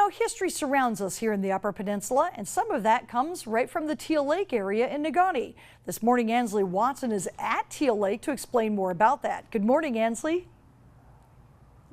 know, history surrounds us here in the Upper Peninsula, and some of that comes right from the Teal Lake area in Negaunee. This morning, Ansley Watson is at Teal Lake to explain more about that. Good morning, Ansley.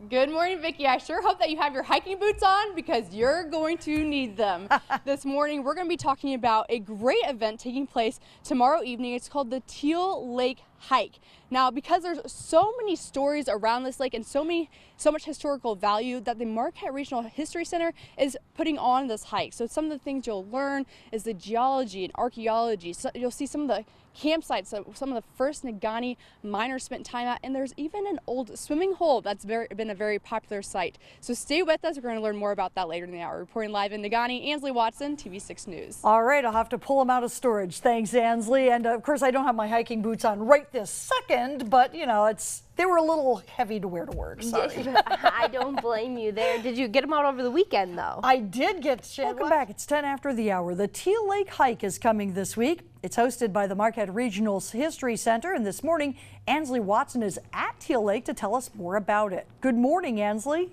Good morning, Vicki. I sure hope that you have your hiking boots on because you're going to need them. This morning, we're going to be talking about a great event taking place tomorrow evening. It's called the Teal Lake Hike. Now, because there's so many stories around this lake and so much historical value that the Marquette Regional History Center is putting on this hike. So some of the things you'll learn is the geology and archaeology. So you'll see some of the campsites, so some of the first Negaunee miners spent time at, and there's even an old swimming hole that's been a very popular site. So stay with us. We're going to learn more about that later in the hour. Reporting live in Negaunee, Ansley Watson, TV6 News. All right, I'll have to pull them out of storage. Thanks, Ansley. And of course, I don't have my hiking boots on right this second, but you know, they were a little heavy to wear to work. Sorry. I don't blame you there. Did you get them out over the weekend, though? I did get. Welcome back. It's 10 after the hour. The Teal Lake Hike is coming this week. It's hosted by the Marquette Regional History Center, and this morning, Ansley Watson is at Teal Lake to tell us more about it. Good morning, Ansley.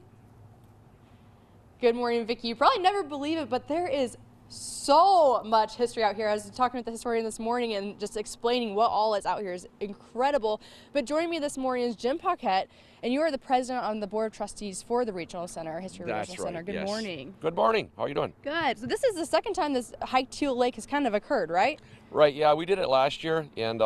Good morning, Vicki. You probably never believe it, but there is so much history out here. I was talking with the historian this morning and just explaining what all is out here is incredible. But joining me this morning is Jim Paquette, and you are the president on the board of trustees for the Regional Center, History Regional Center. Good morning. Good morning. How are you doing? Good. So this is the second time this hike Teal Lake has kind of occurred, right? Right. Yeah, we did it last year, and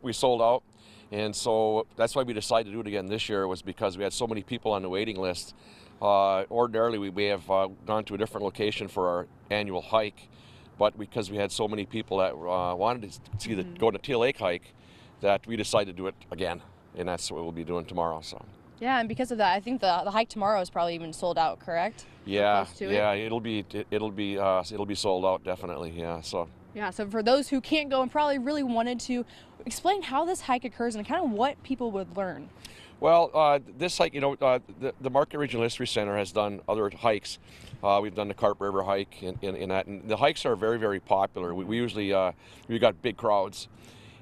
we sold out, and so that's why we decided to do it again this year. Was because we had so many people on the waiting list. Ordinarily, we may have gone to a different location for our annual hike, but because we had so many people that wanted to see go to Teal Lake hike, that we decided to do it again, and that's what we'll be doing tomorrow. So. Yeah, and because of that, I think the hike tomorrow is probably even sold out. Correct? Yeah, it'll be sold out definitely. Yeah, so. Yeah, so for those who can't go and probably really wanted to, explain how this hike occurs and kind of what people would learn. Well, this hike, the Marquette Regional History Center has done other hikes. We've done the Carp River hike in that, and the hikes are very, very popular. We usually we got big crowds,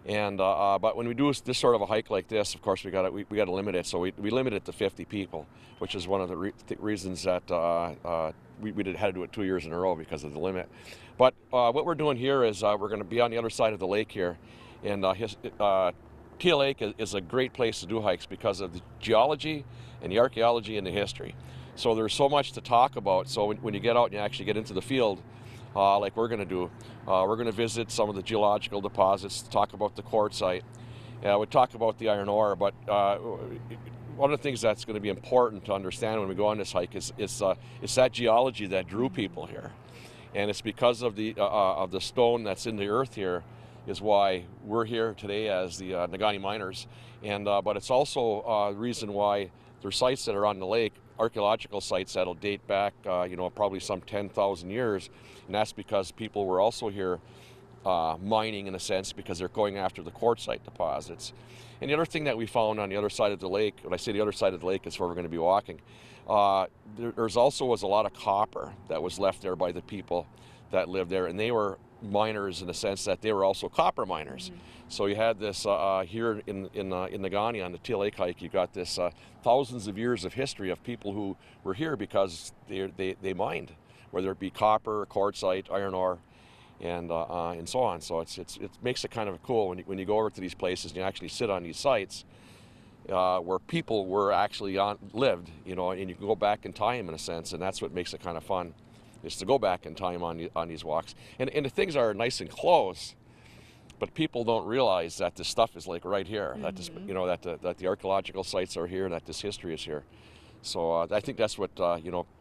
and but when we do this sort of a hike like this, of course we got to limit it. So we limit it to 50 people, which is one of the reasons that we had to do it 2 years in a row because of the limit. But what we're doing here is we're going to be on the other side of the lake here, and Teal Lake is a great place to do hikes because of the geology and the archaeology and the history. So there's so much to talk about. So when you get out and you actually get into the field, like we're going to do, we're going to visit some of the geological deposits, talk about the quartzite. We talk about the iron ore, but one of the things that's going to be important to understand when we go on this hike is that geology that drew people here. And it's because of the stone that's in the earth here is why we're here today as the Negaunee miners, and but it's also the reason why there's sites that are on the lake, archaeological sites that'll date back, probably some 10,000 years, and that's because people were also here mining in a sense because they're going after the quartzite deposits. And the other thing that we found on the other side of the lake, when I say the other side of the lake is where we're going to be walking, there's also was a lot of copper that was left there by the people that lived there, and they were miners in the sense that they were also copper miners. So you had this here in Negaunee on the Teal Lake hike. You got this thousands of years of history of people who were here because they mined, whether it be copper, quartzite, iron ore, and so on. So it makes it kind of cool when you go over to these places and you actually sit on these sites where people were actually lived, and you can go back in time in a sense, and that's what makes it kind of fun. Is to go back in time on these walks, and the things are nice and close, but people don't realize that this stuff is like right here. That this, that the archaeological sites are here, and that this history is here. So I think that's what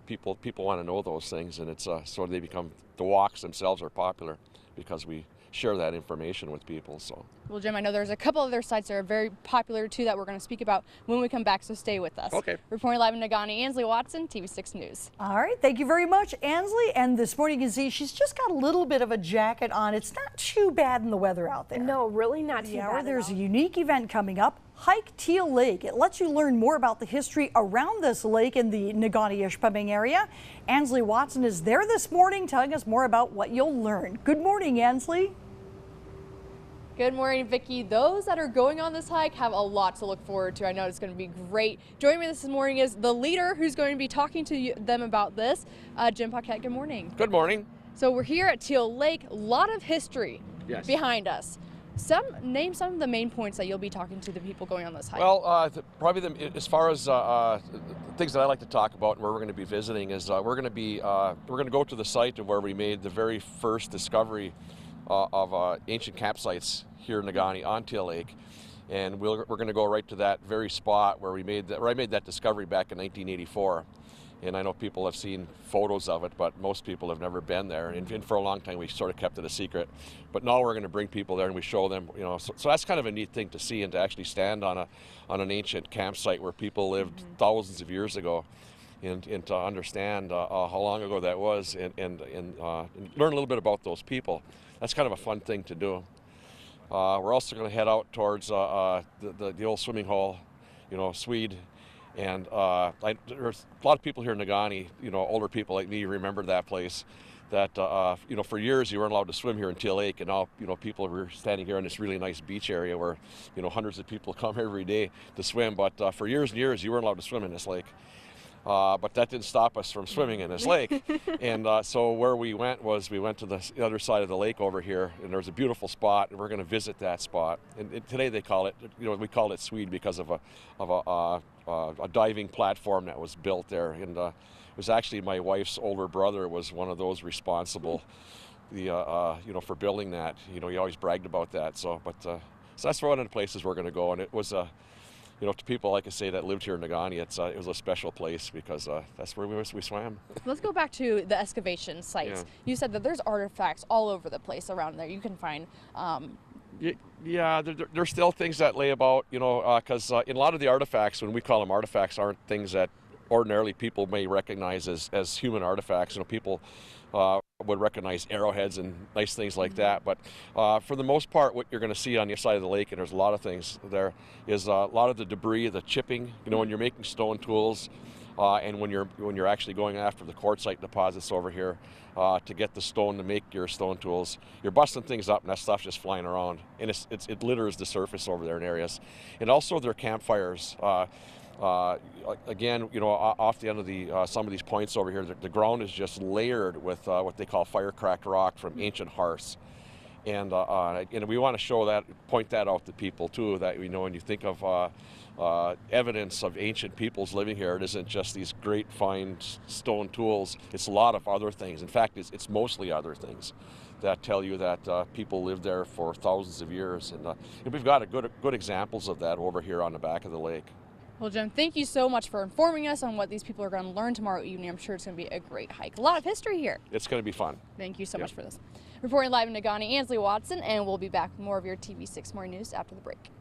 people want to know those things, and it's so they become the walks themselves are popular because we share that information with people. So. Well, Jim, I know there's a couple other sites that are very popular too that we're going to speak about when we come back, so stay with us. Okay. Reporting live in Negaunee, Ansley Watson, TV6 News. All right, thank you very much, Ansley. And this morning you can see she's just got a little bit of a jacket on. It's not too bad in the weather out there. No, really not too bad. There's a unique event coming up, Hike Teal Lake. It lets you learn more about the history around this lake in the Negaunee-Ishpeming area. Ansley Watson is there this morning telling us more about what you'll learn. Good morning, Ansley. Good morning, Vicki. Those that are going on this hike have a lot to look forward to. I know it's going to be great. Joining me this morning is the leader who's going to be talking to them about this, Jim Paquette. Good morning. Good morning. So we're here at Teal Lake. A lot of history behind us. Name some of the main points that you'll be talking to the people going on this hike. Well, as far as things that I like to talk about and where we're going to be visiting is we're going to go to the site of where we made the very first discovery of ancient campsites here in Negaunee on Teal Lake, and we're going to go right to that very spot where I made that discovery back in 1984. And I know people have seen photos of it, but most people have never been there. And for a long time, we sort of kept it a secret. But now we're going to bring people there and we show them, So that's kind of a neat thing to see, and to actually stand on an ancient campsite where people lived thousands of years ago, and to understand how long ago that was, and learn a little bit about those people. That's kind of a fun thing to do. We're also going to head out towards the old swimming hole, Swede. And there's a lot of people here in Negaunee, older people like me, remember that place. That for years you weren't allowed to swim here in Teal Lake, and now people were standing here in this really nice beach area where hundreds of people come every day to swim. But for years and years you weren't allowed to swim in this lake. But that didn't stop us from swimming in this lake. And so where we went to the other side of the lake over here, and there's a beautiful spot, and we're going to visit that spot. And today they call it, we call it Swede because of a diving platform that was built there. And it was actually my wife's older brother was one of those responsible, for building that. He always bragged about that. So that's one of the places we're going to go, and it was to people, like I say, that lived here in Negaunee, it was a special place because that's where we swam. Let's go back to the excavation sites. Yeah. You said that there's artifacts all over the place around there. You can find. There's still things that lay about, because in a lot of the artifacts, when we call them artifacts, aren't things that ordinarily people may recognize as human artifacts. People would recognize arrowheads and nice things like that, but for the most part, what you're going to see on the side of the lake, and there's a lot of things there, is a lot of the debris, the chipping. When you're making stone tools, and when you're actually going after the quartzite deposits over here to get the stone to make your stone tools, you're busting things up, and that stuff's just flying around, and it litters the surface over there in areas, and also their campfires. Again, off the end of some of these points over here, the ground is just layered with what they call fire-cracked rock from ancient hearths. And we want to point that out to people too, that when you think of evidence of ancient peoples living here, it isn't just these great fine stone tools. It's a lot of other things. In fact, it's mostly other things that tell you that people lived there for thousands of years. And we've got good examples of that over here on the back of the lake. Well, Jim, thank you so much for informing us on what these people are going to learn tomorrow evening. I'm sure it's going to be a great hike. A lot of history here. It's going to be fun. Thank you so much for this. Reporting live in Negaunee, Ansley Watson, and we'll be back with more of your TV6 Morning News after the break.